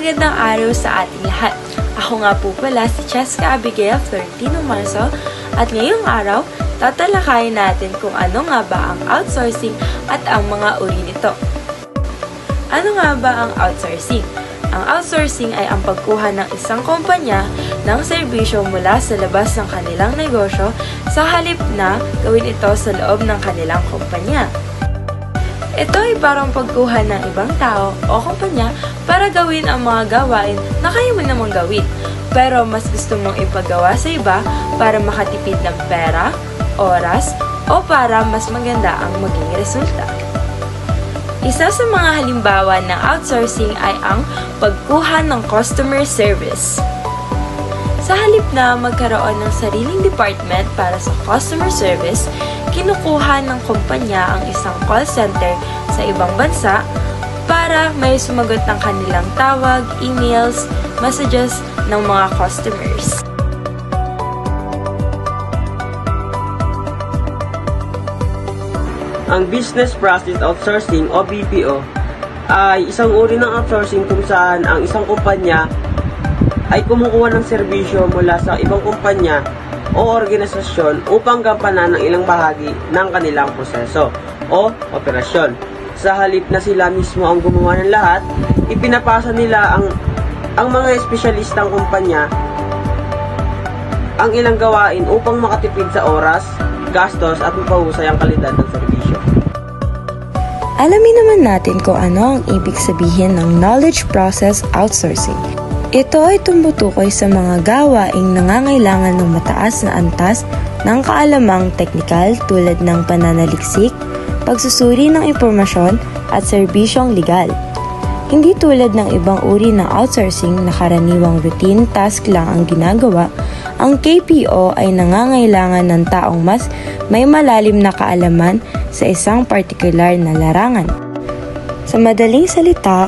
magandang araw sa ating lahat. Ako nga po pala si Cheska Abigail Florentino Marzo at ngayong araw, tatalakayin natin kung ano nga ba ang outsourcing at ang mga uri nito. Ano nga ba ang outsourcing? Ang outsourcing ay ang pagkuha ng isang kumpanya ng serbisyo mula sa labas ng kanilang negosyo sa halip na gawin ito sa loob ng kanilang kumpanya. Ito ay parang pagkuha ng ibang tao o kumpanya para gawin ang mga gawain na kaya mo namang gawin, pero mas gusto mong ipagawa sa iba para makatipid ng pera, oras, o para mas maganda ang maging resulta. Isa sa mga halimbawa ng outsourcing ay ang pagkuha ng customer service. Sa halip na magkaroon ng sariling department para sa customer service, kinukuha ng kumpanya ang isang call center sa ibang bansa para may sumagot ng kanilang tawag, emails, messages ng mga customers. Ang Business Process Outsourcing o BPO ay isang uri ng outsourcing kung saan ang isang kumpanya ay kumukuha ng serbisyo mula sa ibang kumpanya o organisasyon upang gampanan ng ilang bahagi ng kanilang proseso o operasyon. Sa halip na sila mismo ang gumawa ng lahat, ipinapasa nila ang mga espesyalistang kumpanya ang ilang gawain upang makatipid sa oras, gastos at mapahusay ang kalidad ng serbisyo. Alamin naman natin kung ano ang ibig sabihin ng Knowledge Process Outsourcing. Ito ay tumutukoy sa mga gawaing nangangailangan ng mataas na antas ng kaalamang teknikal tulad ng pananaliksik, pagsusuri ng impormasyon at serbisyong legal. Hindi tulad ng ibang uri ng outsourcing na karaniwang routine task lang ang ginagawa, ang KPO ay nangangailangan ng taong mas may malalim na kaalaman sa isang partikular na larangan. Sa madaling salita,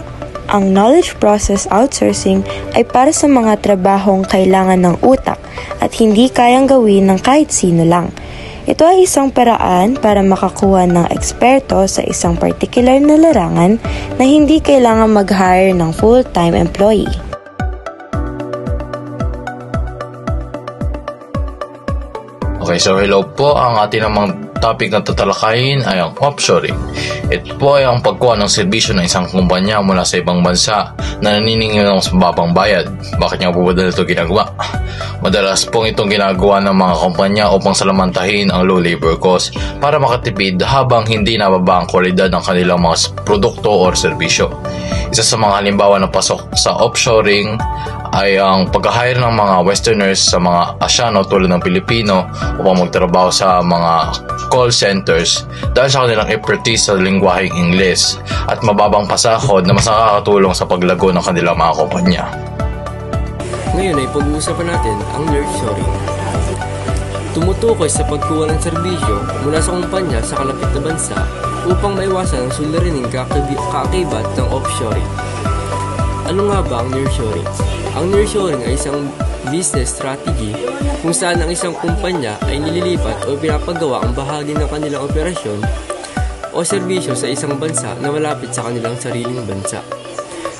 ang knowledge process outsourcing ay para sa mga trabahong kailangan ng utak at hindi kayang gawin ng kahit sino lang. Ito ay isang paraan para makakuha ng eksperto sa isang particular na larangan na hindi kailangan mag-hire ng full-time employee. Okay, so hello po. Ang ating namang topic na tatalakayin ay ang offshoring. Ito po ay ang pagkuha ng serbisyo ng isang kumpanya mula sa ibang bansa na naniningil ng mas mababang bayad. Bakit nga po ba ito ginagawa? Madalas pong itong ginagawa ng mga kumpanya upang salamantahin ang low labor cost para makatipid habang hindi nababa ang kwalidad ng kanilang mga produkto o serbisyo. Isa sa mga halimbawa na pasok sa offshoring ay ang pag-hire ng mga westerners sa mga Asyano tulad ng Pilipino upang magtrabaho sa mga call centers dahil sa kanilang expertise sa lingwaheng Ingles at mababang pasahod na mas nakakatulong sa paglago ng kanilang mga kumpanya. Ngayon ay pag-uusapan natin ang nearshoring. Tumutukoy sa pagkuha ng serbisyo mula sa kumpanya sa kalapit na bansa upang maiwasan ang suliraning kaakibat ng offshoring. Ano nga ba ang nearshoring? Ang nearshoring ay isang business strategy kung saan ang isang kumpanya ay nililipat o pinapagawa ang bahagi ng kanilang operasyon o serbisyo sa isang bansa na malapit sa kanilang sariling bansa.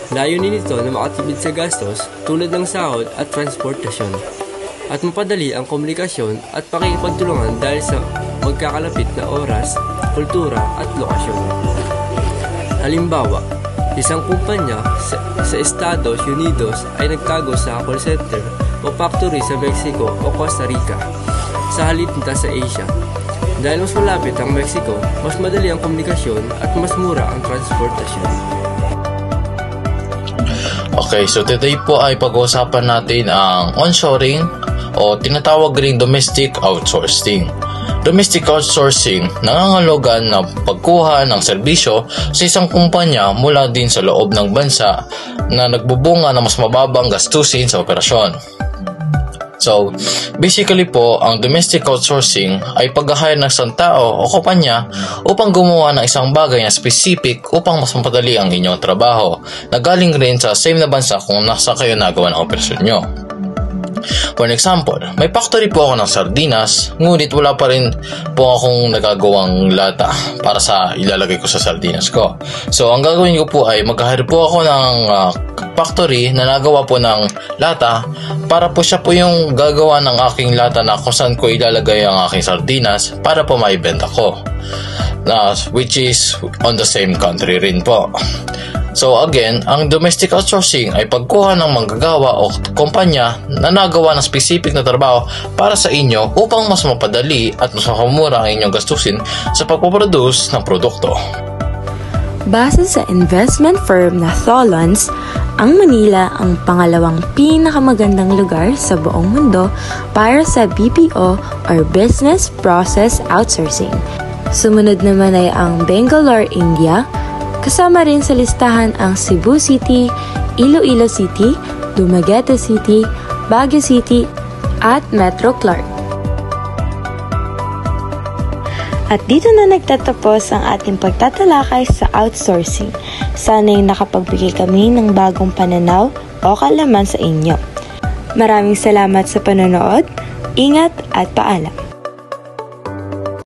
Layunin nito na makatipid sa gastos tulad ng sahod at transportasyon at mapadali ang komunikasyon at pakikipagtulungan dahil sa magkakalapit na oras, kultura at lokasyon. Halimbawa, isang kumpanya sa Estados Unidos ay nagtago sa call center o factory sa Mexico o Costa Rica sa halip nito sa Asia. Dahil mas malapit ang Mexico, mas madali ang komunikasyon at mas mura ang transportasyon. Okay, so today po ay pag-uusapan natin ang onshoring o tinatawag ring domestic outsourcing. Domestic outsourcing, nangangahulugan na pagkuha ng serbisyo sa isang kumpanya mula din sa loob ng bansa na nagbubunga ng mas mababang gastusin sa operasyon. So, basically po, ang domestic outsourcing ay pag-hire ng isang tao o kumpanya upang gumawa ng isang bagay na specific upang mas mapadali ang inyong trabaho na galing rin sa same na bansa kung nasa kayo nagawa ng operasyon nyo. For example, may factory po ako ng sardinas, ngunit wala pa rin po akong nagagawang lata para sa ilalagay ko sa sardinas ko. So, ang gagawin ko po ay mag-hire po ako ng factory na nagawa po ng lata para po siya po yung gagawa ng aking lata na kung saan ko ilalagay ang aking sardinas para po maibenta ko. Which is on the same country rin po. So again, ang domestic outsourcing ay pagkuha ng manggagawa o kumpanya na nagawa ng specific na trabaho para sa inyo upang mas mapadali at mas makamura ang inyong gastusin sa pagpaproduce ng produkto. Base sa investment firm na Tholons, ang Manila ang pangalawang pinakamagandang lugar sa buong mundo para sa BPO or Business Process Outsourcing. Sumunod naman ay ang Bangalore, India. Kasama rin sa listahan ang Cebu City, Iloilo City, Dumaguete City, Baguio City, at Metro Clark. At dito na nagtatapos ang ating pagtatalakay sa outsourcing. Sana'y nakapagbigay kami ng bagong pananaw o kaalaman sa inyo. Maraming salamat sa panonood, ingat at paalam.